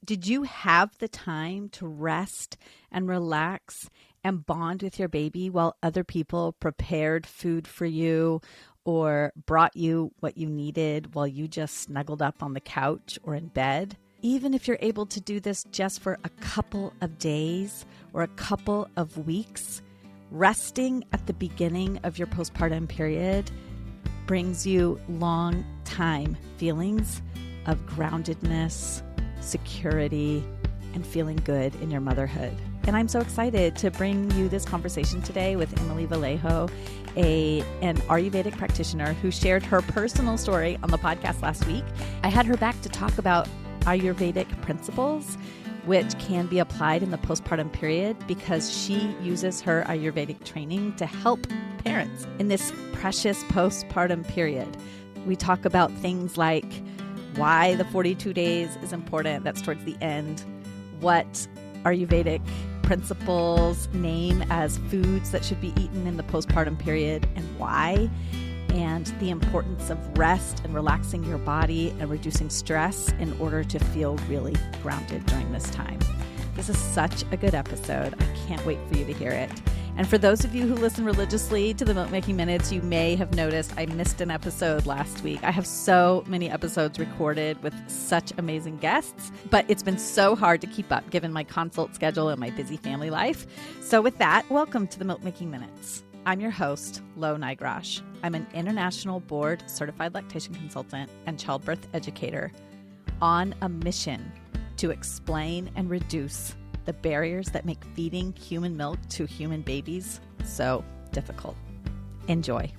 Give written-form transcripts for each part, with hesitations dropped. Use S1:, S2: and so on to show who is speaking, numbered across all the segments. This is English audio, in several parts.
S1: Did you have the time to rest and relax and bond with your baby while other people prepared food for you or brought you what you needed while you just snuggled up on the couch or in bed? Even if you're able to do this just for a couple of days or a couple of weeks, resting at the beginning of your postpartum period brings you long time feelings of groundedness, security, and feeling good in your motherhood. And I'm so excited to bring you this conversation today with Emily Vallejo, an Ayurvedic practitioner who shared her personal story on the podcast last week. I had her back to talk about Ayurvedic principles, which can be applied in the postpartum period because she uses her Ayurvedic training to help parents in this precious postpartum period. We talk about things like why the 42 days is important. That's towards the end. What Ayurvedic principles name as foods that should be eaten in the postpartum period and why. And the importance of rest and relaxing your body and reducing stress in order to feel really grounded during this time. This is such a good episode. I can't wait for you to hear it. And for those of you who listen religiously to the Milk Making Minutes, you may have noticed I missed an episode last week. I have so many episodes recorded with such amazing guests, but it's been so hard to keep up given my consult schedule and my busy family life. So with that, welcome to the Milk Making Minutes. I'm your host, Lo Nigrosh. I'm an international board certified lactation consultant and childbirth educator on a mission to explain and reduce the barriers that make feeding human milk to human babies so difficult. Enjoy.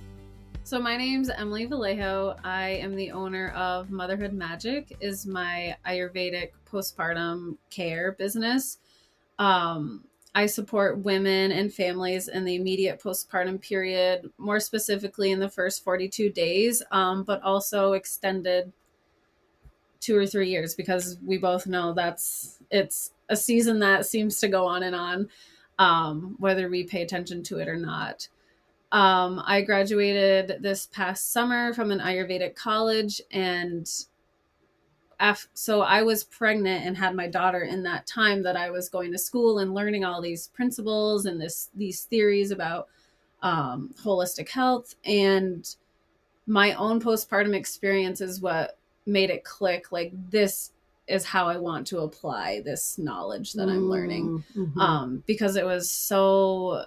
S2: So my name's Emily Vallejo. I am the owner of Motherhood Magic, is my Ayurvedic postpartum care business. I support women and families in the immediate postpartum period, more specifically in the first 42 days, but also extended 2 or 3 years because we both know it's a season that seems to go on and on, whether we pay attention to it or not. I graduated this past summer from an Ayurvedic college, and so I was pregnant and had my daughter in that time that I was going to school and learning all these principles and these theories about holistic health. And my own postpartum experience is what made it click. Like, this is how I want to apply this knowledge that I'm learning. Because it was so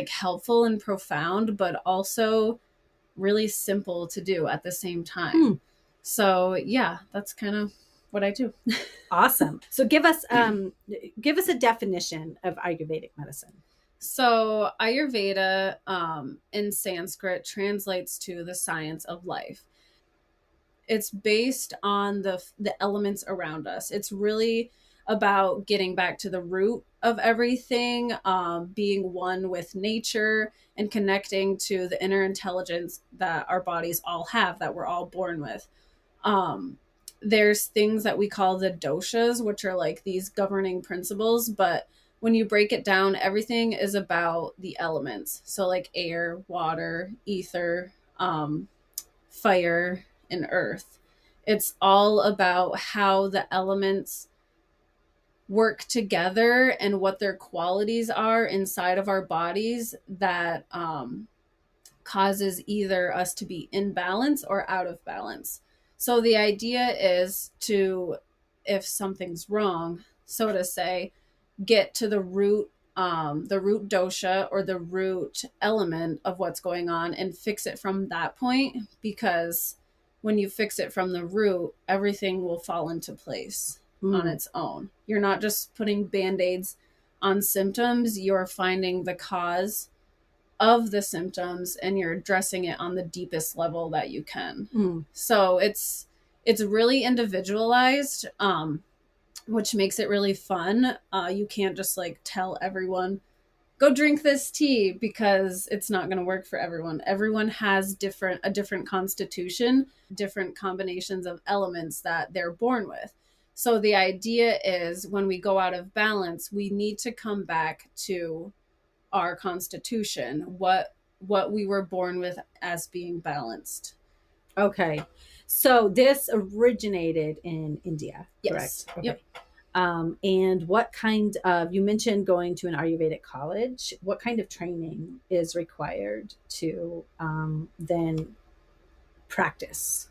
S2: helpful and profound, but also really simple to do at the same time. So yeah, that's kind of what I do.
S3: Awesome. So give us a definition of Ayurvedic medicine.
S2: So Ayurveda in Sanskrit translates to the science of life. It's based on the elements around us. It's really about getting back to the root of everything, being one with nature and connecting to the inner intelligence that our bodies all have, that we're all born with. There's things that we call the doshas, which are like these governing principles, but when you break it down, everything is about the elements. So like air, water, ether, fire, and earth. It's all about how the elements work together and what their qualities are inside of our bodies that causes either us to be in balance or out of balance. So the idea is to, if something's wrong, so to say, get to the root dosha or the root element of what's going on and fix it from that point, because when you fix it from the root, everything will fall into place on its own. You're not just putting Band-Aids on symptoms, you're finding the cause of the symptoms and you're addressing it on the deepest level that you can. So it's really individualized, which makes it really fun. You can't just tell everyone, go drink this tea, because it's not going to work for everyone. Everyone has a different constitution, different combinations of elements that they're born with. So the idea is when we go out of balance, we need to come back to our constitution, what we were born with as being balanced.
S3: Okay. So this originated in India,
S2: yes.
S3: Correct? Okay.
S2: Yep.
S3: And what kind of, you mentioned going to an Ayurvedic college, what kind of training is required to then practice?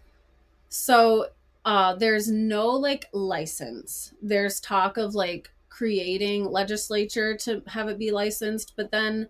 S2: So there's no like license. There's talk of like creating legislature to have it be licensed, but then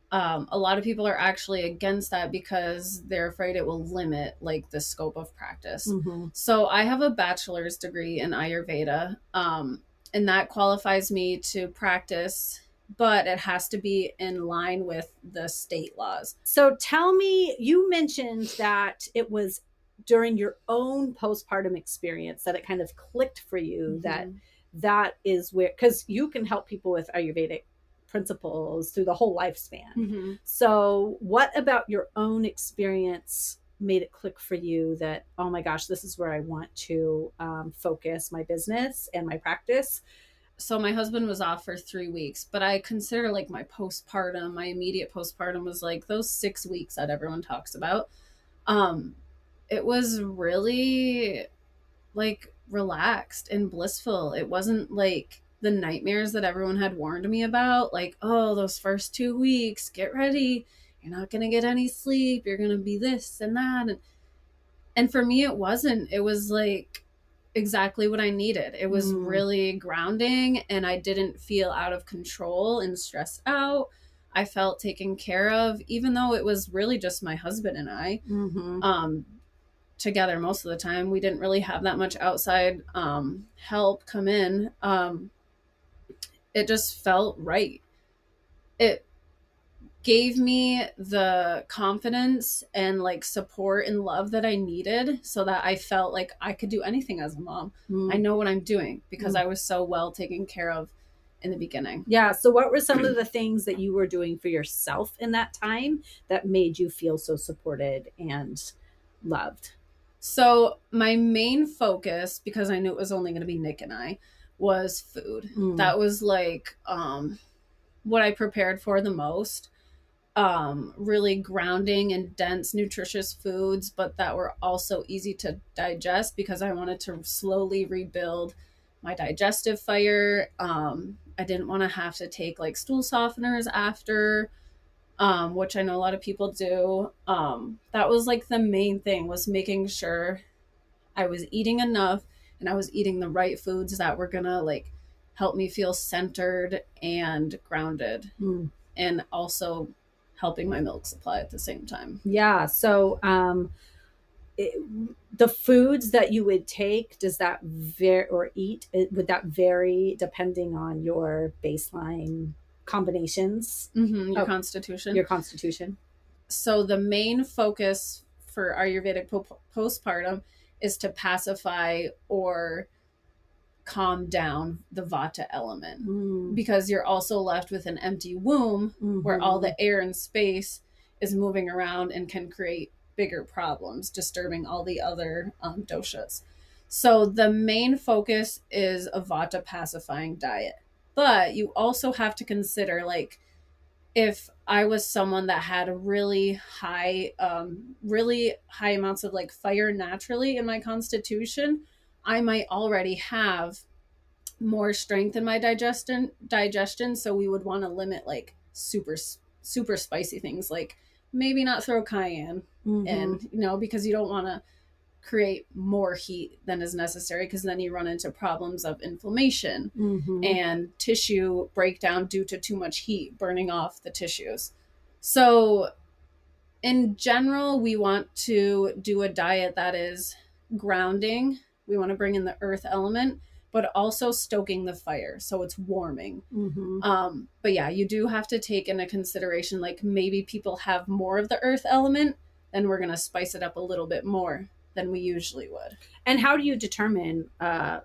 S2: a lot of people are actually against that because they're afraid it will limit like the scope of practice.
S3: Mm-hmm.
S2: So I have a bachelor's degree in Ayurveda, and that qualifies me to practice, but it has to be in line with the state laws.
S3: So tell me, you mentioned that it was during your own postpartum experience that it kind of clicked for you,
S2: Mm-hmm.
S3: that is where, because you can help people with Ayurvedic principles through the whole lifespan.
S2: Mm-hmm.
S3: So what about your own experience made it click for you that, oh my gosh, this is where I want to focus my business and my practice?
S2: So my husband was off for 3 weeks, but I consider like my postpartum, my immediate postpartum was like those 6 weeks that everyone talks about. It was really like relaxed and blissful. It wasn't like the nightmares that everyone had warned me about, like, oh, those first 2 weeks, get ready, you're not going to get any sleep, you're going to be this and that. And for me, it wasn't. It was like exactly what I needed. It was really grounding, and I didn't feel out of control and stressed out. I felt taken care of, even though it was really just my husband and I.
S3: Mm-hmm.
S2: Together most of the time. We didn't really have that much outside help come in. It just felt right. It gave me the confidence and like support and love that I needed so that I felt like I could do anything as a mom. I know what I'm doing because I was so well taken care of in the beginning.
S3: Yeah. So what were some of the things that you were doing for yourself in that time that made you feel so supported and loved?
S2: So my main focus, because I knew it was only going to be Nick and I, was food. That was like what I prepared for the most. Really grounding and dense, nutritious foods, but that were also easy to digest because I wanted to slowly rebuild my digestive fire. I didn't want to have to take like stool softeners after, which I know a lot of people do. That was like the main thing, was making sure I was eating enough and I was eating the right foods that were gonna like help me feel centered and grounded, and also helping my milk supply at the same time.
S3: Yeah. So the foods that you would take, does that vary, or eat, would that vary depending on your baseline combinations?
S2: Your constitution.
S3: Your constitution.
S2: So the main focus for Ayurvedic postpartum is to pacify or calm down the vata element, because you're also left with an empty womb where all the air and space is moving around and can create bigger problems, disturbing all the other doshas. So the main focus is a vata pacifying diet, but you also have to consider, like, if I was someone that had really high amounts of like fire naturally in my constitution, I might already have more strength in my digestion. So we would want to limit like super spicy things, like maybe not throw cayenne in, because you don't want to create more heat than is necessary, because then you run into problems of inflammation and tissue breakdown due to too much heat burning off the tissues. So in general, we want to do a diet that is grounding. We want to bring in the earth element, but also stoking the fire, so it's warming. But yeah, you do have to take into consideration, like, maybe people have more of the earth element, then we're going to spice it up a little bit more than we usually would.
S3: And how do you determine a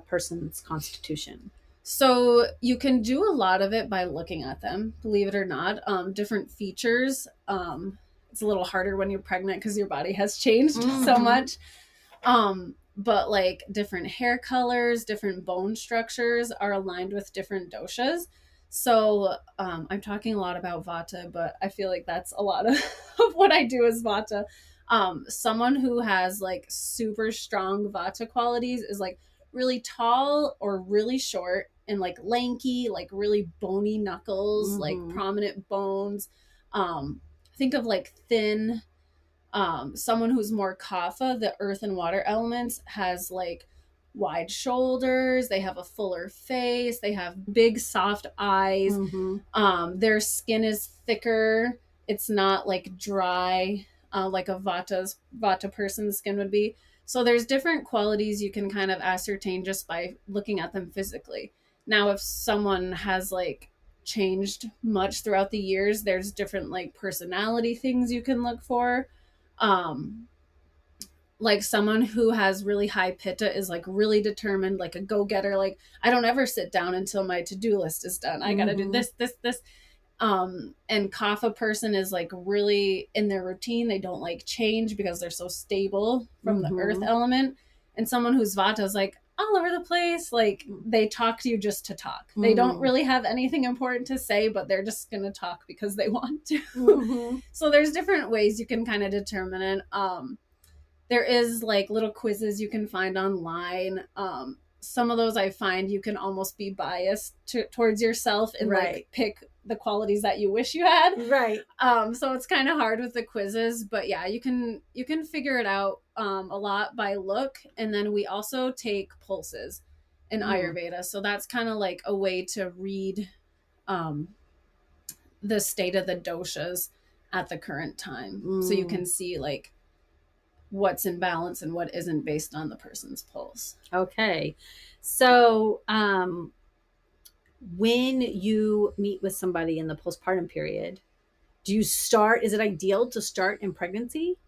S3: person's constitution?
S2: So you can do a lot of it by looking at them, believe it or not. Different features. It's a little harder when you're pregnant because your body has changed so much. But like different hair colors, different bone structures are aligned with different doshas. So I'm talking a lot about vata, but I feel like that's a lot of what I do is vata. Someone who has like super strong vata qualities is like really tall or really short, and like lanky, like really bony knuckles, like prominent bones. Think of like thin, someone who's more kapha, the earth and water elements, has like wide shoulders, they have a fuller face, they have big soft eyes. Their skin is thicker, it's not like dry, like a vata person's skin would be. So there's different qualities you can kind of ascertain just by looking at them physically. Now if someone has like changed much throughout the years, there's different like personality things you can look for. Like someone who has really high pitta is like really determined, like a go-getter, like I don't ever sit down until my to-do list is done, I gotta do this. And kapha person is like really in their routine, they don't like change because they're so stable from the earth element. And someone who's vata is like all over the place, like they talk to you just to talk, they don't really have anything important to say, but they're just gonna talk because they want to. So there's different ways you can kind of determine it. There is like little quizzes you can find online. Some of those I find you can almost be biased towards yourself and like pick the qualities that you wish you had. So it's kind of hard with the quizzes, but yeah, you can figure it out a lot by look. And then we also take pulses in Ayurveda. So that's kind of like a way to read the state of the doshas at the current time. So you can see like what's in balance and what isn't based on the person's pulse.
S3: Okay. So when you meet with somebody in the postpartum period, is it ideal to start in pregnancy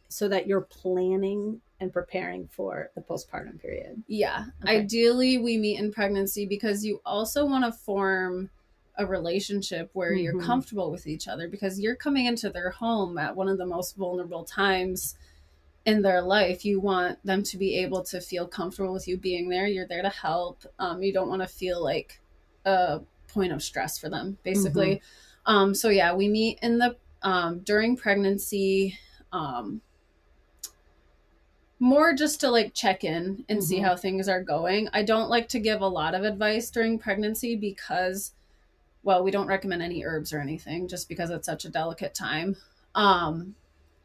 S3: so that you're planning and preparing for the postpartum period?
S2: Yeah. Okay. Ideally, we meet in pregnancy because you also want to form a relationship where you're comfortable with each other, because you're coming into their home at one of the most vulnerable times in their life. You want them to be able to feel comfortable with you being there. You're there to help. You don't want to feel like a point of stress for them, basically. So yeah, we meet in the during pregnancy, more just to like check in and see how things are going. I don't like to give a lot of advice during pregnancy because, well, we don't recommend any herbs or anything just because it's such a delicate time.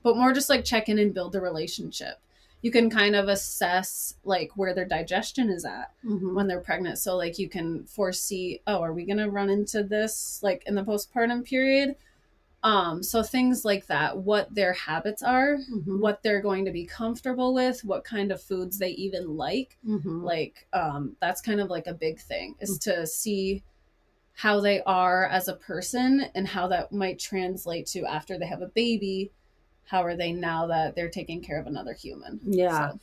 S2: But more just like check in and build the relationship. You can kind of assess like where their digestion is at when they're pregnant. So like you can foresee, oh, are we going to run into this like in the postpartum period? So things like that, what their habits are, what they're going to be comfortable with, what kind of foods they even like. Like, that's kind of like a big thing, is to see how they are as a person and how that might translate to after they have a baby. How are they now that they're taking care of another human?
S3: Yeah. So.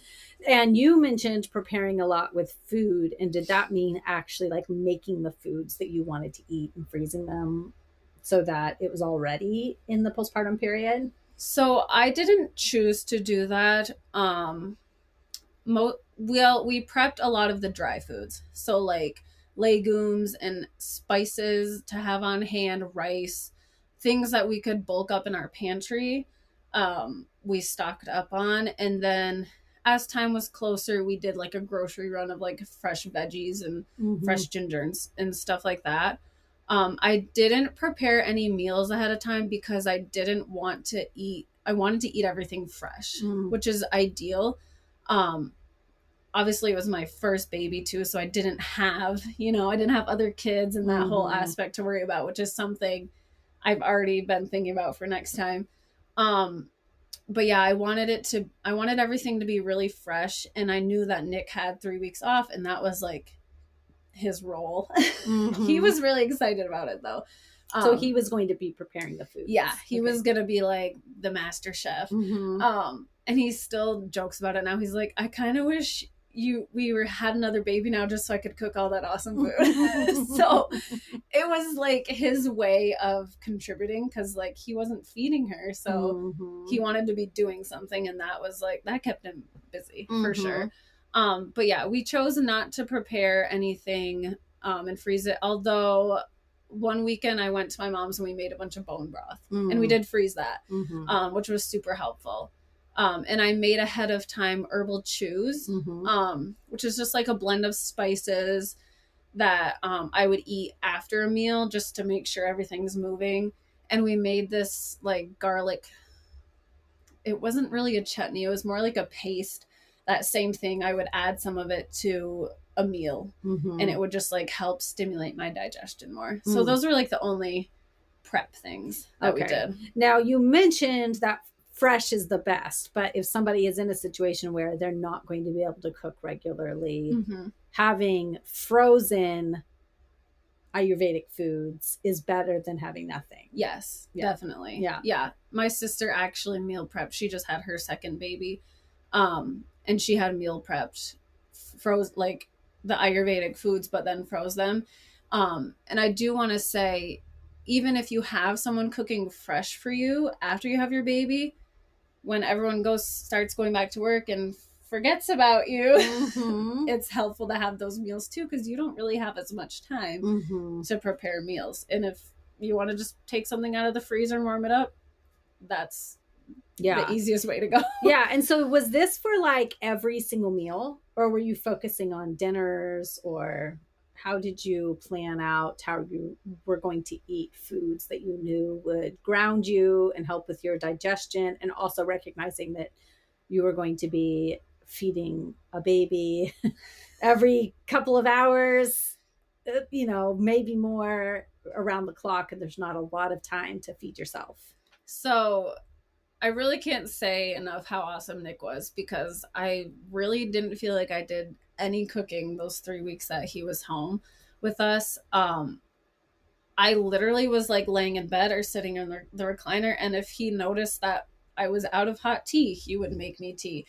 S3: And you mentioned preparing a lot with food. And did that mean actually like making the foods that you wanted to eat and freezing them so that it was already in the postpartum period?
S2: So I didn't choose to do that. We prepped a lot of the dry foods. So like legumes and spices to have on hand, rice, things that we could bulk up in our pantry. We stocked up on, and then as time was closer, we did like a grocery run of like fresh veggies and fresh ginger and stuff like that. I didn't prepare any meals ahead of time because I didn't want to eat. I wanted to eat everything fresh, which is ideal. Obviously it was my first baby too, so I didn't have other kids and that whole aspect to worry about, which is something I've already been thinking about for next time. But yeah, I wanted everything to be really fresh, and I knew that Nick had 3 weeks off, and that was like his role. He was really excited about it though.
S3: So he was going to be preparing the food.
S2: Yeah, he was going to be like the master chef. And he still jokes about it now. He's like, I kind of wish we had another baby now just so I could cook all that awesome food. So it was like his way of contributing, because like he wasn't feeding her, so he wanted to be doing something, and that was like, that kept him busy for sure. But yeah, we chose not to prepare anything and freeze it, although one weekend I went to my mom's and we made a bunch of bone broth and we did freeze that, which was super helpful. And I made ahead of time herbal chews, which is just like a blend of spices that I would eat after a meal just to make sure everything's moving. And we made this like garlic. It wasn't really a chutney. It was more like a paste. That same thing, I would add some of it to a meal, and it would just like help stimulate my digestion more. So those were like the only prep things that we did.
S3: Now, you mentioned that fresh is the best, but if somebody is in a situation where they're not going to be able to cook regularly, having frozen Ayurvedic foods is better than having nothing.
S2: Yes, definitely. Yeah. My sister actually meal prepped. She just had her second baby. And she had meal prepped, froze like the Ayurvedic foods, but then froze them. And I do want to say, even if you have someone cooking fresh for you after you have your baby, when everyone starts going back to work and forgets about you, it's helpful to have those meals too, because you don't really have as much time to prepare meals. And if you want to just take something out of the freezer and warm it up, that's the easiest way to go.
S3: And so was this for like every single meal, or were you focusing on dinners, or how did you plan out how you were going to eat foods that you knew would ground you and help with your digestion, and also recognizing that you were going to be feeding a baby every couple of hours, maybe more around the clock, and there's not a lot of time to feed yourself?
S2: So I really can't say enough how awesome Nick was, because I really didn't feel like I did any cooking those 3 weeks that he was home with us. I literally was like laying in bed or sitting in the recliner, and if he noticed that I was out of hot tea, he would make me tea.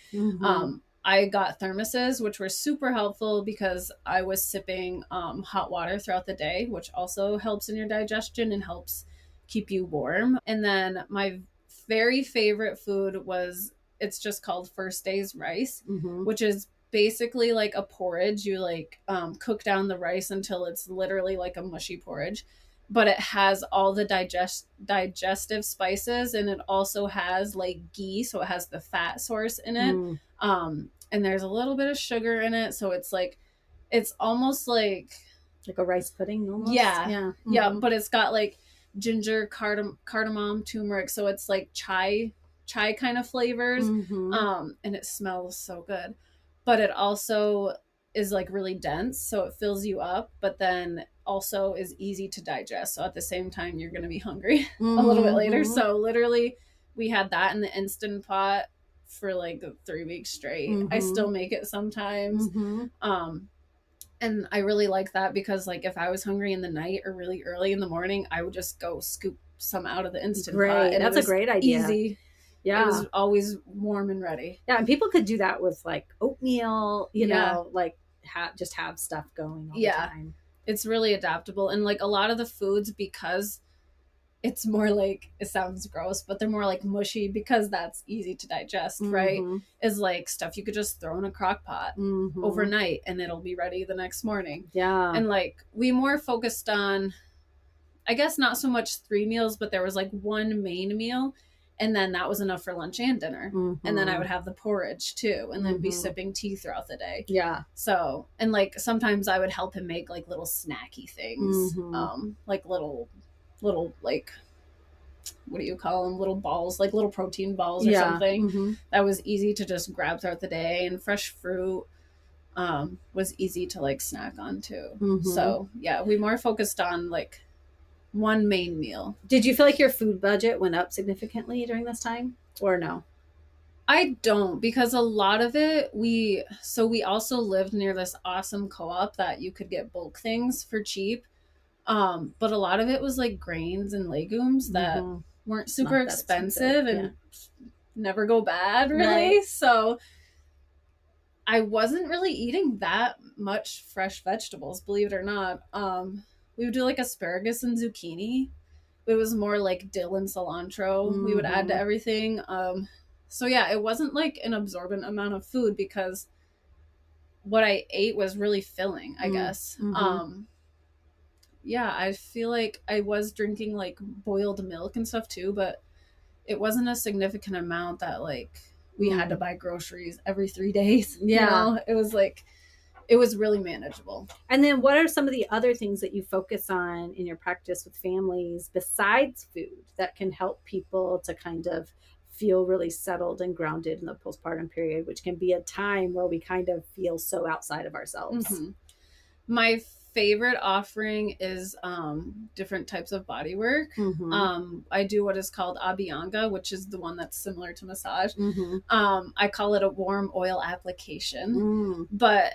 S2: I got thermoses, which were super helpful because I was sipping hot water throughout the day, which also helps in your digestion and helps keep you warm. And then my very favorite food it's just called First Day's rice, which is basically like a porridge. You like cook down the rice until it's literally like a mushy porridge, but it has all the digestive spices, and it also has like ghee, so it has the fat source in it. And there's a little bit of sugar in it, so it's almost like
S3: a rice pudding almost.
S2: Yeah, but it's got like ginger, cardamom, turmeric, so it's like chai kind of flavors. And it smells so good, but it also is like really dense, so it fills you up, but then also is easy to digest, so at the same time you're going to be hungry a little bit later. So literally we had that in the Instant Pot for like 3 weeks straight. I still make it sometimes. And I really like that because like if I was hungry in the night or really early in the morning, I would just go scoop some out of the Instant Pot. And
S3: that's a great idea.
S2: Easy. Yeah. It was always warm and ready.
S3: Yeah, and people could do that with like oatmeal, like just have stuff going all the time.
S2: It's really adaptable. And like a lot of the foods, because it's more like, it sounds gross, but they're more like mushy because that's easy to digest, right? Is like stuff you could just throw in a crock pot overnight and it'll be ready the next morning.
S3: Yeah.
S2: And like we more focused on, I guess not so much 3 meals, but there was like one main meal, and then that was enough for lunch and dinner. And then I would have the porridge too, and then be sipping tea throughout the day.
S3: Yeah.
S2: So, and like sometimes I would help him make like little snacky things, like little like, what do you call them, little balls, like little protein balls or something that was easy to just grab throughout the day. And fresh fruit was easy to like snack on too. So yeah, we more focused on like one main meal.
S3: Did you feel like your food budget went up significantly during this time, or no?
S2: I don't, because a lot of it we also lived near this awesome co-op that you could get bulk things for cheap. But a lot of it was like grains and legumes that weren't super expensive and never go bad, really. Right. So I wasn't really eating that much fresh vegetables, believe it or not. We would do like asparagus and zucchini. It was more like dill and cilantro we would add to everything. So yeah, it wasn't like an absorbent amount of food because what I ate was really filling, I guess. Yeah, I feel like I was drinking like boiled milk and stuff too, but it wasn't a significant amount that like we had to buy groceries every 3 days.
S3: Yeah.
S2: You know, it was like, it was really manageable.
S3: And then what are some of the other things that you focus on in your practice with families besides food that can help people to kind of feel really settled and grounded in the postpartum period, which can be a time where we kind of feel so outside of ourselves?
S2: Mm-hmm. My favorite offering is different types of bodywork.
S3: Mm-hmm.
S2: I do what is called Abhyanga, which is the one that's similar to massage.
S3: Mm-hmm.
S2: I call it a warm oil application,
S3: Mm.
S2: but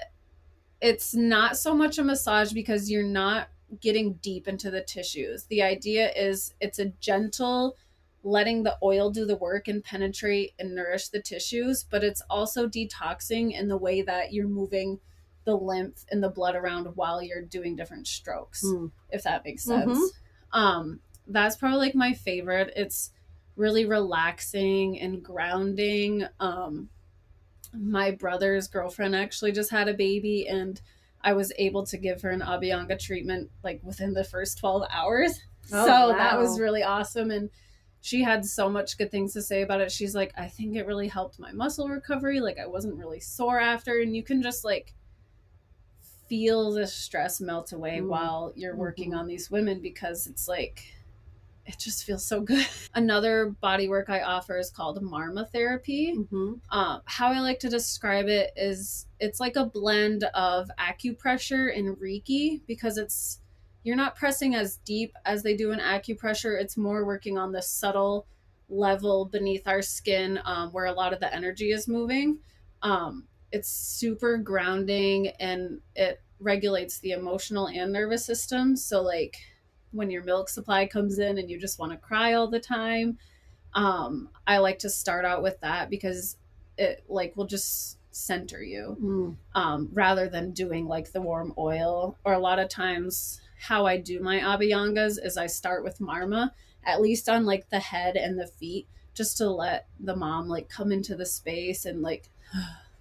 S2: it's not so much a massage because you're not getting deep into the tissues. The idea is it's a gentle letting the oil do the work and penetrate and nourish the tissues, but it's also detoxing in the way that you're moving the lymph and the blood around while you're doing different strokes, if that makes sense. Mm-hmm. That's probably like my favorite. It's really relaxing and grounding. My brother's girlfriend actually just had a baby, and I was able to give her an Abhyanga treatment like within the first 12 hours.
S3: Oh,
S2: so
S3: wow.
S2: That was really awesome. And she had so much good things to say about it. She's like, I think it really helped my muscle recovery. Like I wasn't really sore after. And you can just like feel the stress melt away while you're working on these women, because it's like, it just feels so good. Another body work I offer is called Marma therapy.
S3: Mm-hmm.
S2: How I like to describe it is it's like a blend of acupressure and Reiki, because you're not pressing as deep as they do in acupressure. It's more working on the subtle level beneath our skin, where a lot of the energy is moving. It's super grounding, and it regulates the emotional and nervous system. So like when your milk supply comes in and you just want to cry all the time, I like to start out with that because it like will just center you, rather than doing like the warm oil. Or a lot of times how I do my abhyangas is I start with Marma, at least on like the head and the feet, just to let the mom like come into the space and like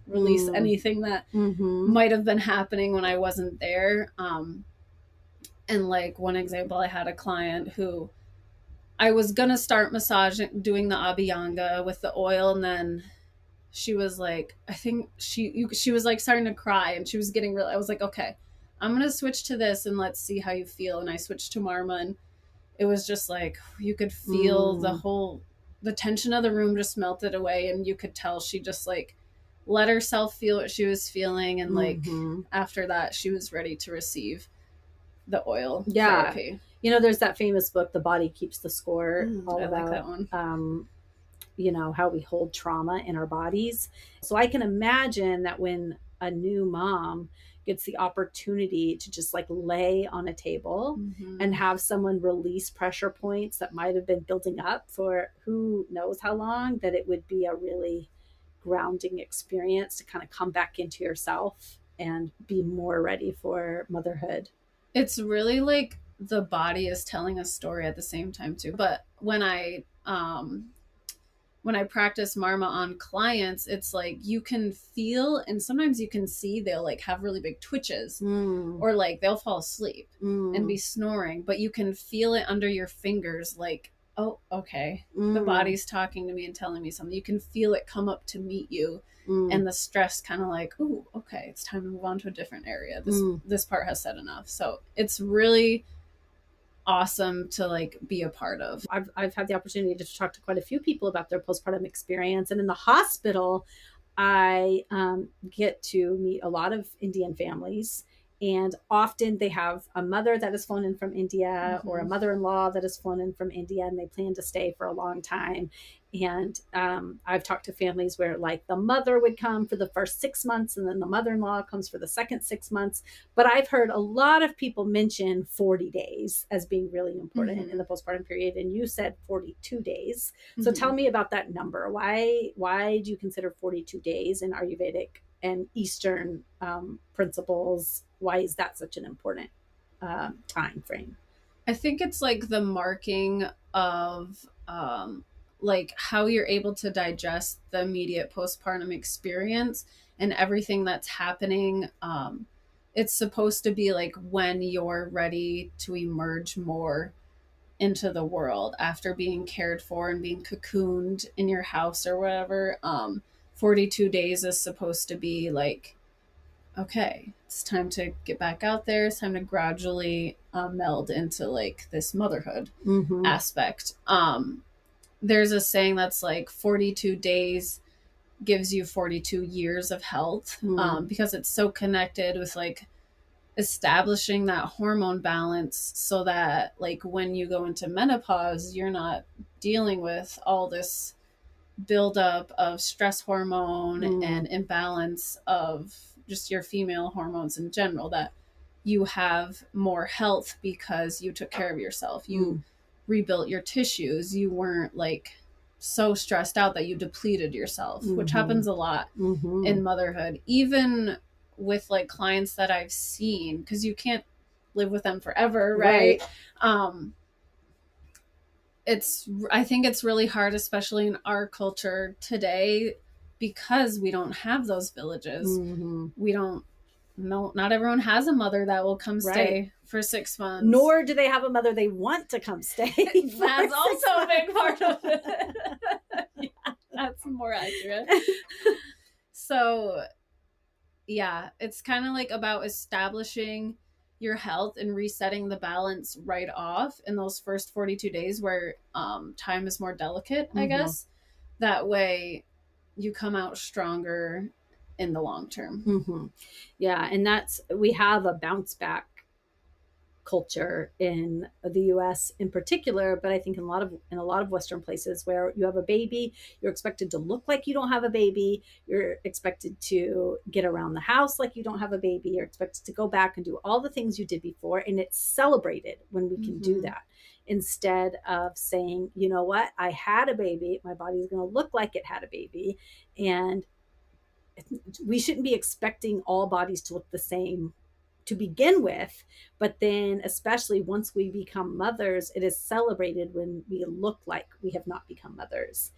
S2: release anything that might have been happening when I wasn't there. And like one example, I had a client who I was gonna start massaging, doing the abhyanga with the oil, and then she was like, I think she was like starting to cry, and she was getting real. I was like, okay, I'm gonna switch to this and let's see how you feel. And I switched to Marma, and it was just like you could feel the tension of the room just melted away, and you could tell she just like let herself feel what she was feeling, and like after that she was ready to receive the oil therapy.
S3: You know, there's that famous book, The Body Keeps the Score, all
S2: I
S3: about
S2: like that one.
S3: you know, how we hold trauma in our bodies. So I can imagine that when a new mom gets the opportunity to just like lay on a table and have someone release pressure points that might have been building up for who knows how long, that it would be a really grounding experience to kind of come back into yourself and be more ready for motherhood.
S2: It's really like the body is telling a story at the same time too. But when I practice Marma on clients, it's like you can feel, and sometimes you can see they'll like have really big twitches, or like they'll fall asleep and be snoring, but you can feel it under your fingers, like, oh, okay, the body's talking to me and telling me something. You can feel it come up to meet you, and the stress kind of like, oh, okay, it's time to move on to a different area. This part has said enough. So it's really awesome to like be a part of.
S3: I've had the opportunity to talk to quite a few people about their postpartum experience, and in the hospital I get to meet a lot of Indian families, and often they have a mother that has flown in from India or a mother-in-law that has flown in from India, and they plan to stay for a long time. And I've talked to families where like the mother would come for the first 6 months and then the mother-in-law comes for the second 6 months. But I've heard a lot of people mention 40 days as being really important in the postpartum period. And you said 42 days. So tell me about that number. Why do you consider 42 days in Ayurvedic and Eastern principles? Why is that such an important time frame?
S2: I think it's like the marking of like how you're able to digest the immediate postpartum experience and everything that's happening. It's supposed to be like when you're ready to emerge more into the world after being cared for and being cocooned in your house or whatever. 42 days is supposed to be like, okay, it's time to get back out there. It's time to gradually meld into like this motherhood aspect. There's a saying that's like 42 days gives you 42 years of health, because it's so connected with like establishing that hormone balance, so that like when you go into menopause, you're not dealing with all this buildup of stress hormone and imbalance of just your female hormones in general, that you have more health because you took care of yourself. You rebuilt your tissues. You weren't like so stressed out that you depleted yourself, which happens a lot in motherhood, even with like clients that I've seen, because you can't live with them forever, right? I think it's really hard, especially in our culture today, because we don't have those villages. We don't know, not everyone has a mother that will come stay for 6 months.
S3: Nor do they have a mother they want to come stay.
S2: That's also a big part of it. Yeah, that's more accurate. So yeah, it's kind of like about establishing your health and resetting the balance right off in those first 42 days where time is more delicate, I guess. That way you come out stronger in the long term.
S3: Yeah, and we have a bounce back culture in the US in particular, but I think in a lot of Western places where you have a baby, you're expected to look like you don't have a baby. You're expected to get around the house like you don't have a baby. You're expected to go back and do all the things you did before. And it's celebrated when we can do that, instead of saying, you know what, I had a baby. My body's going to look like it had a baby. And we shouldn't be expecting all bodies to look the same to begin with, but then especially once we become mothers, it is celebrated when we look like we have not become mothers.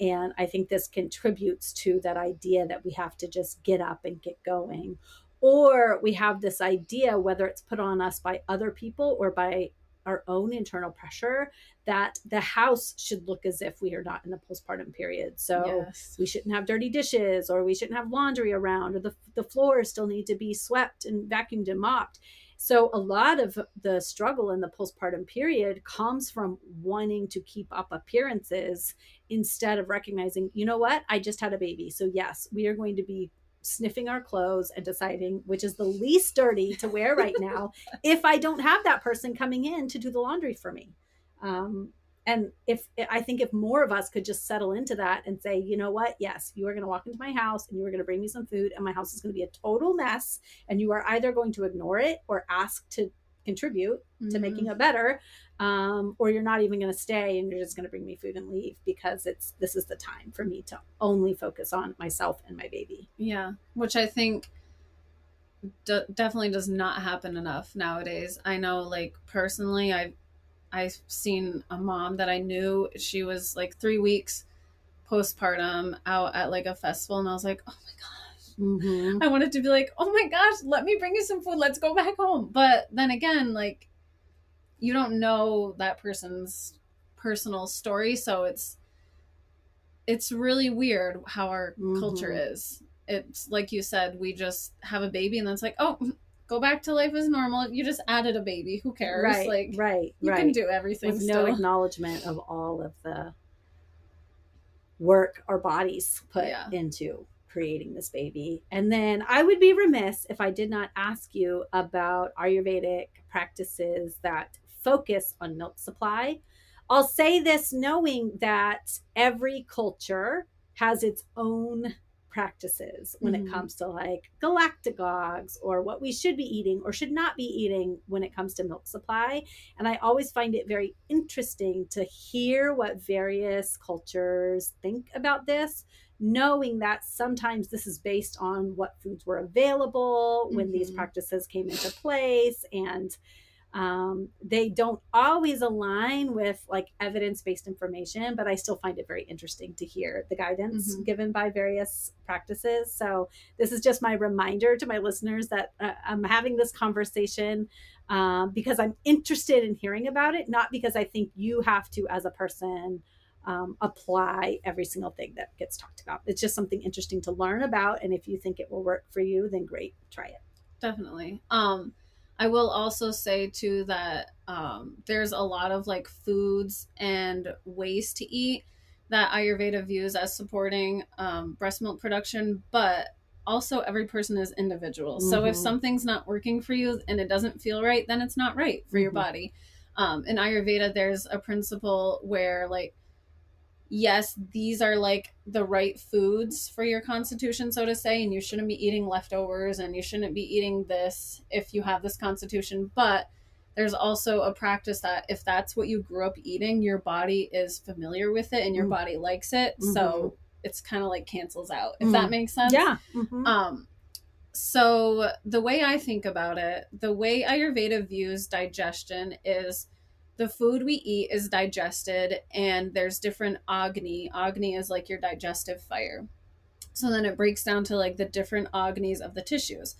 S3: And I think this contributes to that idea that we have to just get up and get going, or we have this idea, whether it's put on us by other people or by our own internal pressure, that the house should look as if we are not in the postpartum period. So we shouldn't have dirty dishes, or we shouldn't have laundry around, or the floors still need to be swept and vacuumed and mopped. So a lot of the struggle in the postpartum period comes from wanting to keep up appearances instead of recognizing, you know what, I just had a baby. So yes, we are going to be sniffing our clothes and deciding which is the least dirty to wear right now if I don't have that person coming in to do the laundry for me. And I think if more of us could just settle into that and say, you know what, yes, you are going to walk into my house and you are going to bring me some food, and my house is going to be a total mess, and you are either going to ignore it or ask to contribute to making it better, or you're not even going to stay and you're just going to bring me food and leave, because this is the time for me to only focus on myself and my baby.
S2: Yeah, which I think definitely does not happen enough nowadays. I know, like, personally, I've seen a mom that I knew, she was like 3 weeks postpartum out at like a festival, and I was like, oh my gosh, I wanted to be like, oh my gosh, let me bring you some food, let's go back home. But then again, like, you don't know that person's personal story, so it's really weird how our culture is. It's like you said, we just have a baby and then it's like, oh, go back to life as normal. You just added a baby, who cares? You can do everything
S3: with
S2: still.
S3: No acknowledgement of all of the work our bodies put into creating this baby. And then I would be remiss if I did not ask you about Ayurvedic practices that focus on milk supply. I'll say this knowing that every culture has its own practices when it comes to like galactagogues, or what we should be eating or should not be eating when it comes to milk supply. And I always find it very interesting to hear what various cultures think about this, knowing that sometimes this is based on what foods were available when these practices came into place, and they don't always align with like evidence-based information, but I still find it very interesting to hear the guidance given by various practices. So this is just my reminder to my listeners that I'm having this conversation because I'm interested in hearing about it, not because I think you have to, as a person, apply every single thing that gets talked about. It's just something interesting to learn about. And if you think it will work for you, then great, try it.
S2: Definitely. I will also say too that there's a lot of like foods and ways to eat that Ayurveda views as supporting breast milk production, but also every person is individual. Mm-hmm. So if something's not working for you and it doesn't feel right, then it's not right for your body. In Ayurveda, there's a principle where like, yes, these are like the right foods for your constitution, so to say, and you shouldn't be eating leftovers and you shouldn't be eating this if you have this constitution. But there's also a practice that if that's what you grew up eating, your body is familiar with it and your body likes it. Mm-hmm. So it's kind of like cancels out, if that makes sense.
S3: Yeah. Mm-hmm.
S2: So the way I think about it, the way Ayurveda views digestion is the food we eat is digested and there's different agni. Agni is like your digestive fire. So then it breaks down to like the different agnis of the tissues.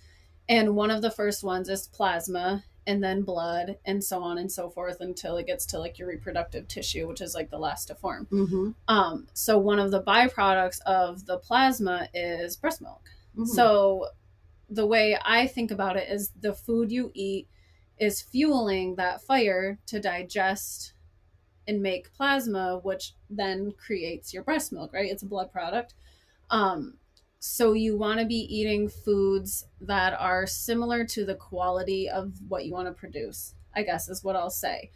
S2: And one of the first ones is plasma and then blood and so on and so forth until it gets to like your reproductive tissue, which is like the last to form. Mm-hmm. So one of the byproducts of the plasma is breast milk. Mm-hmm. So the way I think about it is the food you eat is fueling that fire to digest and make plasma, which then creates your breast milk, right? It's a blood product. So you want to be eating foods that are similar to the quality of what you want to produce, I guess is what I'll say.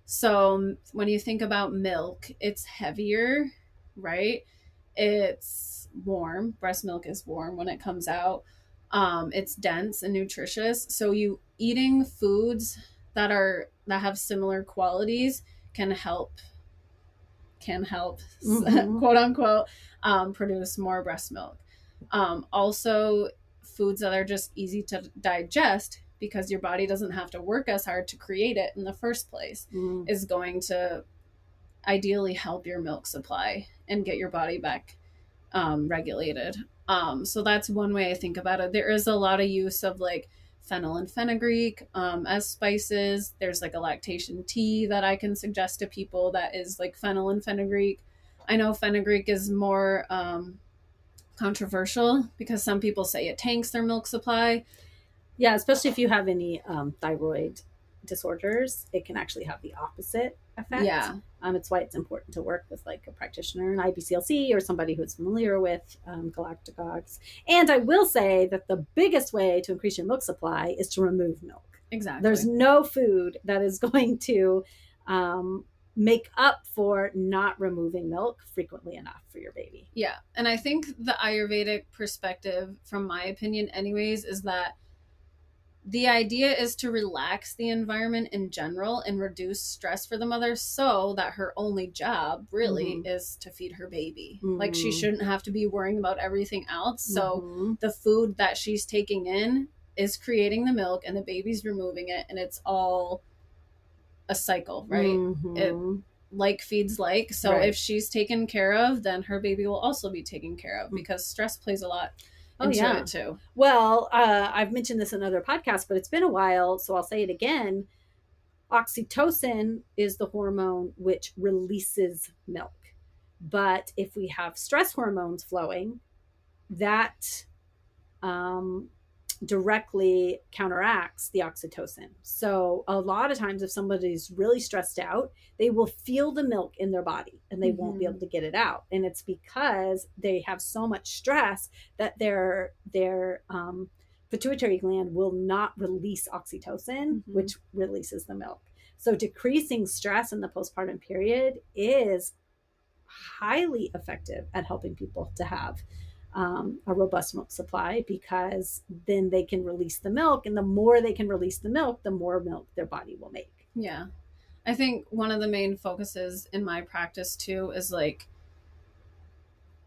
S2: So when you think about milk, it's heavier, right? It's warm. Breast milk is warm when it comes out. It's dense and nutritious. So you eating foods that have similar qualities can help mm-hmm. quote unquote produce more breast milk. Also foods that are just easy to digest because your body doesn't have to work as hard to create it in the first place is going to ideally help your milk supply and get your body back regulated. So that's one way I think about it. There is a lot of use of like fennel and fenugreek as spices. There's like a lactation tea that I can suggest to people that is like fennel and fenugreek. I know fenugreek is more controversial because some people say it tanks their milk supply.
S3: Yeah, especially if you have any thyroid disorders, it can actually have the opposite effect.
S2: Yeah.
S3: It's why it's important to work with like a practitioner, an IBCLC, or somebody who's familiar with galactagogues. And I will say that the biggest way to increase your milk supply is to remove milk.
S2: Exactly.
S3: There's no food that is going to make up for not removing milk frequently enough for your baby.
S2: Yeah. And I think the Ayurvedic perspective, from my opinion anyways, is that the idea is to relax the environment in general and reduce stress for the mother so that her only job really is to feed her baby. Like she shouldn't have to be worrying about everything else. So the food that she's taking in is creating the milk and the baby's removing it, and it's all a cycle, right? It like feeds like. So if she's taken care of, then her baby will also be taken care of because stress plays a lot into it too.
S3: Well, I've mentioned this in other podcasts, but it's been a while, so I'll say it again. Oxytocin is the hormone which releases milk. But if we have stress hormones flowing, that directly counteracts the oxytocin. So a lot of times if somebody's really stressed out, they will feel the milk in their body and they won't be able to get it out. And it's because they have so much stress that their pituitary gland will not release oxytocin, which releases the milk. So decreasing stress in the postpartum period is highly effective at helping people to have a robust milk supply, because then they can release the milk, and the more they can release the milk, the more milk their body will make.
S2: Yeah. I think one of the main focuses in my practice too is like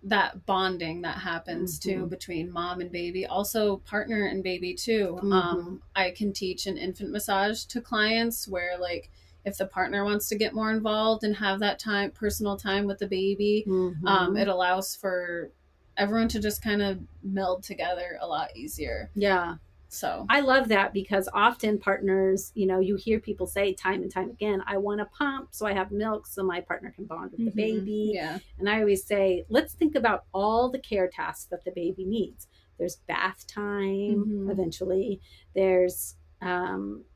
S2: that bonding that happens too between mom and baby, also partner and baby too. I can teach an infant massage to clients where like if the partner wants to get more involved and have that time, personal time with the baby, it allows for everyone to just kind of meld together a lot easier.
S3: Yeah.
S2: So
S3: I love that, because often partners, you hear people say time and time again, I want to pump so I have milk so my partner can bond with the baby.
S2: Yeah.
S3: And I always say, let's think about all the care tasks that the baby needs. There's bath time eventually. There's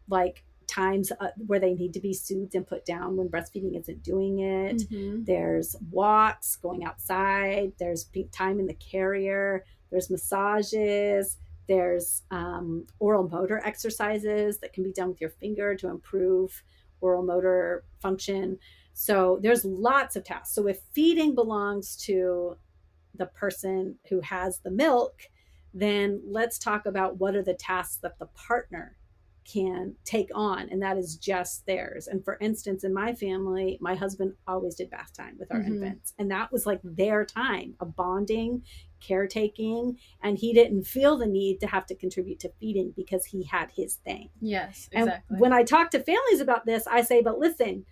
S3: like times where they need to be soothed and put down when breastfeeding isn't doing it. There's walks, going outside. There's time in the carrier. There's massages. There's oral motor exercises that can be done with your finger to improve oral motor function. So there's lots of tasks. So if feeding belongs to the person who has the milk, then let's talk about what are the tasks that the partner can take on, and that is just theirs. And for instance, in my family, my husband always did bath time with our infants, and that was like their time of bonding, caretaking, and he didn't feel the need to have to contribute to feeding because he had his thing.
S2: Yes, exactly.
S3: And when I talk to families about this, I say, but listen,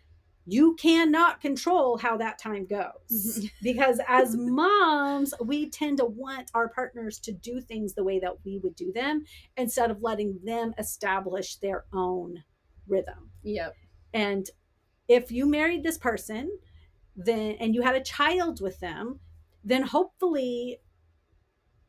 S3: you cannot control how that time goes, because as moms, we tend to want our partners to do things the way that we would do them instead of letting them establish their own rhythm.
S2: Yep.
S3: And if you married this person, then and you had a child with them, then hopefully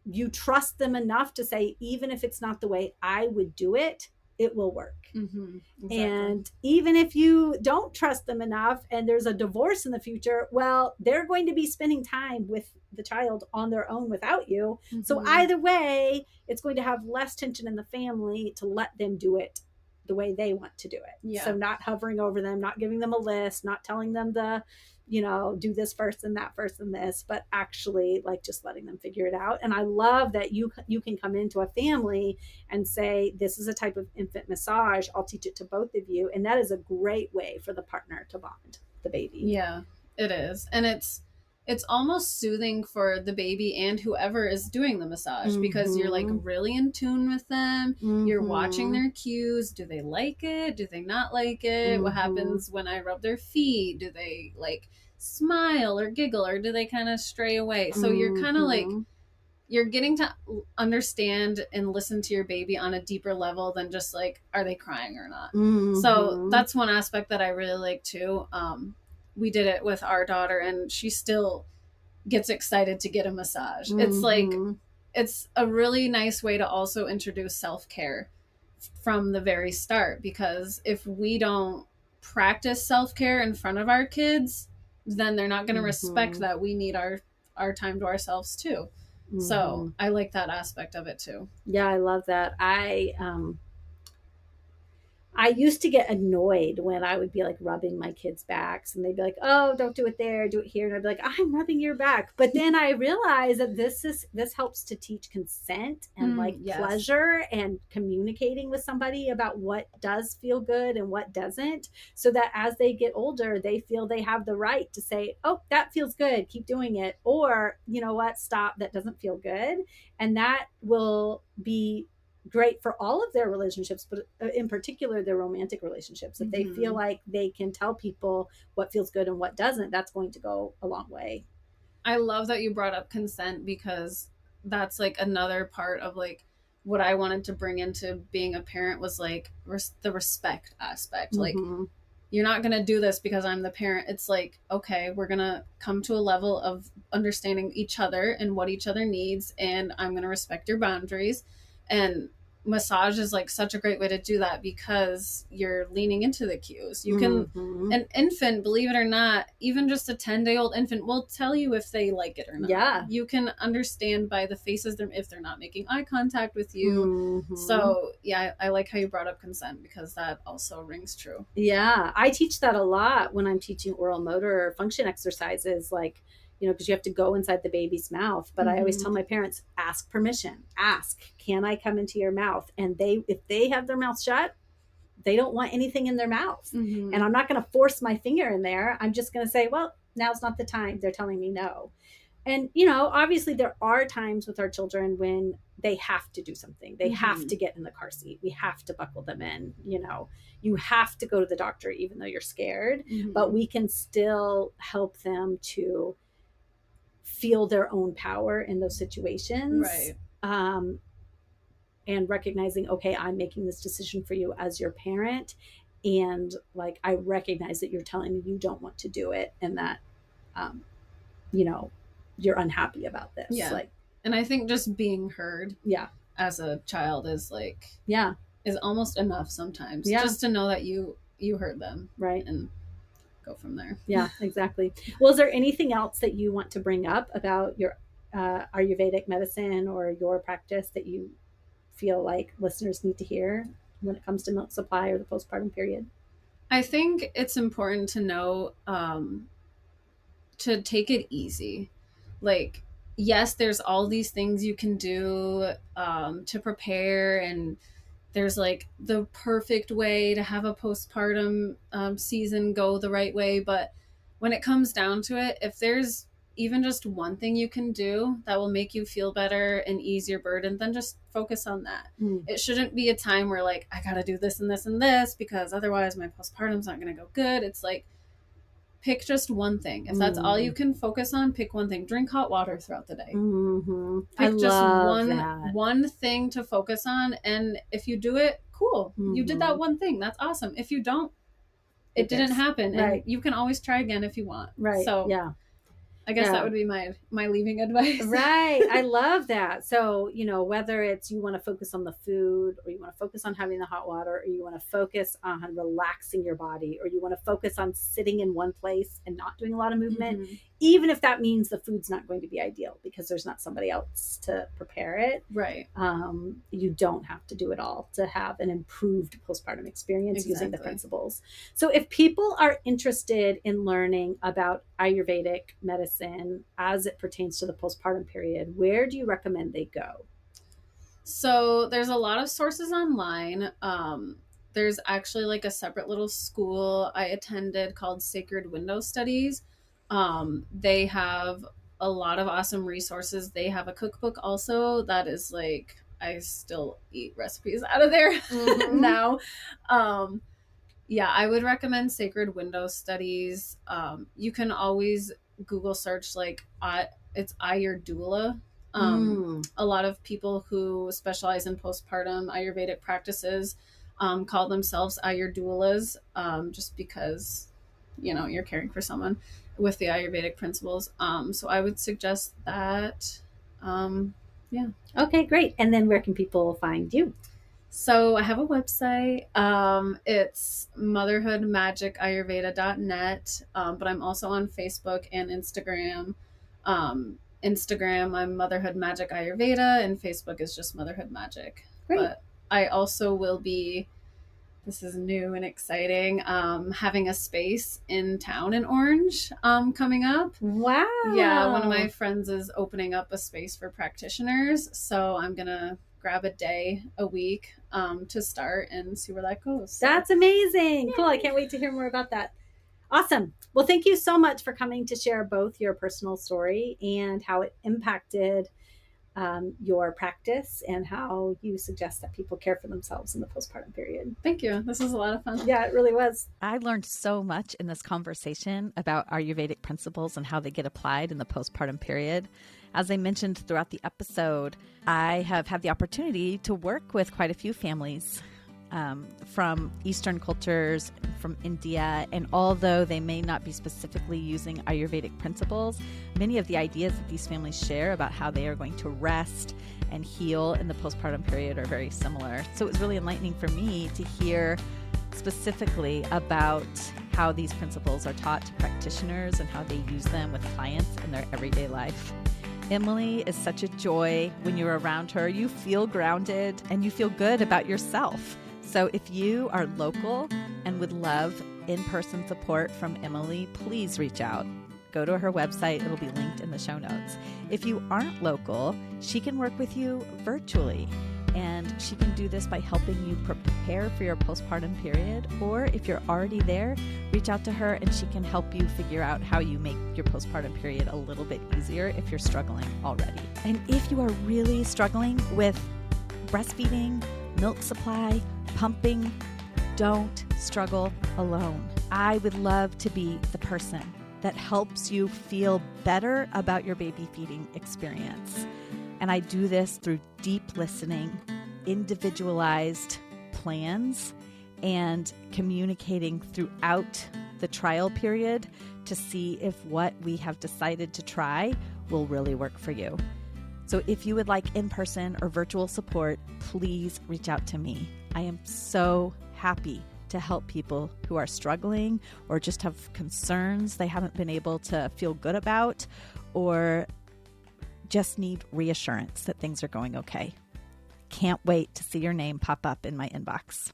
S3: you trust them enough to say, even if it's not the way I would do it, it will work. Exactly. And even if you don't trust them enough and there's a divorce in the future, well, they're going to be spending time with the child on their own without you. So either way, it's going to have less tension in the family to let them do it the way they want to do it. Yeah. So not hovering over them, not giving them a list, not telling them do this first and that first and this, but actually like just letting them figure it out. And I love that you can come into a family and say, this is a type of infant massage, I'll teach it to both of you. And that is a great way for the partner to bond the baby.
S2: Yeah, it is. And it's almost soothing for the baby and whoever is doing the massage, because you're like really in tune with them. You're watching their cues. Do they like it? Do they not like it? What happens when I rub their feet? Do they like smile or giggle, or do they kind of stray away? So you're kind of like, you're getting to understand and listen to your baby on a deeper level than just like, are they crying or not? So that's one aspect that I really like too. We did it with our daughter, and she still gets excited to get a massage. It's like, it's a really nice way to also introduce self-care from the very start, because if we don't practice self-care in front of our kids, then they're not going to respect that we need our time to ourselves too. So I like that aspect of it too.
S3: Yeah, I love that. I used to get annoyed when I would be like rubbing my kids' backs, and they'd be like, oh, don't do it there, do it here. And I'd be like, I'm rubbing your back. But then I realized that this helps to teach consent and pleasure and communicating with somebody about what does feel good and what doesn't, so that as they get older, they feel they have the right to say, oh, that feels good, keep doing it. Or, you know what, stop, that doesn't feel good. And that will be great for all of their relationships, but in particular their romantic relationships. If they feel like they can tell people what feels good and what doesn't, that's going to go a long way.
S2: I love that you brought up consent, because that's like another part of like what I wanted to bring into being a parent was like the respect aspect. Like, you're not going to do this because I'm the parent. It's like, okay, we're going to come to a level of understanding each other and what each other needs, and I'm going to respect your boundaries. And massage is like such a great way to do that, because you're leaning into the cues. You can an infant, believe it or not, even just a 10-day-old infant will tell you if they like it or not. Yeah, you can understand by the faces if they're not making eye contact with you. So yeah, I like how you brought up consent, because that also rings true.
S3: Yeah, I teach that a lot when I'm teaching oral motor function exercises, like, because you have to go inside the baby's mouth. But I always tell my parents, ask permission. Ask, can I come into your mouth? And if they have their mouth shut, they don't want anything in their mouth. And I'm not going to force my finger in there. I'm just going to say, well, now's not the time. They're telling me no. And, obviously there are times with our children when they have to do something. They have to get in the car seat. We have to buckle them in. You have to go to the doctor, even though you're scared, but we can still help them to feel their own power in those situations.
S2: Right.
S3: and recognizing, okay, I'm making this decision for you as your parent. And like, I recognize that you're telling me you don't want to do it, and that, you know, you're unhappy about this.
S2: Yeah.
S3: Like,
S2: and I think just being heard
S3: yeah,
S2: as a child is like,
S3: yeah,
S2: is almost enough sometimes.
S3: Yeah.
S2: Just to know that you heard them.
S3: right.
S2: And go from there.
S3: Yeah, exactly. Well, is there anything else that you want to bring up about your Ayurvedic medicine or your practice that you feel like listeners need to hear when it comes to milk supply or the postpartum period?
S2: I think it's important to know to take it easy. Like, yes, there's all these things you can do to prepare, and there's like the perfect way to have a postpartum season go the right way. But when it comes down to it, if there's even just one thing you can do that will make you feel better and ease your burden, then just focus on that. It shouldn't be a time where like, I gotta do this and this and this because otherwise my postpartum's not gonna go good. It's like, pick just one thing. If that's all you can focus on, pick one thing. Drink hot water throughout the day.
S3: I
S2: Pick just
S3: love that.
S2: one thing to focus on, and if you do it, cool. You did that one thing. That's awesome. If you don't, it didn't happen, and you can always try again if you want.
S3: Right.
S2: So
S3: yeah.
S2: I guess that would be my leaving advice.
S3: Right. I love that. So, you know, whether it's you want to focus on the food, or you want to focus on having the hot water, or you want to focus on relaxing your body, or you want to focus on sitting in one place and not doing a lot of movement, even if that means the food's not going to be ideal because there's not somebody else to prepare it.
S2: Right.
S3: You don't have to do it all to have an improved postpartum experience using the principles. So if people are interested in learning about Ayurvedic medicine as it pertains to the postpartum period, where do you recommend they go?
S2: So there's a lot of sources online. There's actually like a separate little school I attended called Sacred Window Studies. They have a lot of awesome resources. They have a cookbook also that is like, I still eat recipes out of there now. Yeah, I would recommend Sacred Window Studies. You can always Google search like it's Ayurdoula. A lot of people who specialize in postpartum Ayurvedic practices call themselves Ayurdoulas, just because, you know, you're caring for someone with the Ayurvedic principles. So I would suggest that. Yeah.
S3: Okay, great. And then where can people find you?
S2: So I have a website. It's motherhoodmagicayurveda.net, but I'm also on Facebook and Instagram. Instagram, I'm Motherhood Magic Ayurveda, and Facebook is just Motherhood Magic.
S3: Great.
S2: But I also will be, this is new and exciting, having a space in town in Orange coming up.
S3: Wow.
S2: Yeah, one of my friends is opening up a space for practitioners, so I'm going to grab a day a week to start and see where that goes. So.
S3: That's amazing. Cool. I can't wait to hear more about that. Awesome. Well, thank you so much for coming to share both your personal story and how it impacted your practice and how you suggest that people care for themselves in the postpartum period.
S2: Thank you. This was a lot of fun.
S3: Yeah, it really was.
S1: I learned so much in this conversation about Ayurvedic principles and how they get applied in the postpartum period. As I mentioned throughout the episode, I have had the opportunity to work with quite a few families from Eastern cultures, from India, and although they may not be specifically using Ayurvedic principles, many of the ideas that these families share about how they are going to rest and heal in the postpartum period are very similar. So it was really enlightening for me to hear specifically about how these principles are taught to practitioners and how they use them with clients in their everyday life. Emily is such a joy. When you're around her, you feel grounded and you feel good about yourself. So if you are local and would love in-person support from Emily, please reach out. Go to her website. It'll be linked in the show notes. If you aren't local, she can work with you virtually. And she can do this by helping you prepare for your postpartum period. Or if you're already there, reach out to her and she can help you figure out how you make your postpartum period a little bit easier if you're struggling already. And if you are really struggling with breastfeeding, milk supply, pumping, don't struggle alone. I would love to be the person that helps you feel better about your baby feeding experience. And I do this through deep listening, individualized plans and communicating throughout the trial period to see if what we have decided to try will really work for you. So if you would like in-person or virtual support, please reach out to me. I am so happy to help people who are struggling or just have concerns they haven't been able to feel good about, or just need reassurance that things are going okay. Can't wait to see your name pop up in my inbox.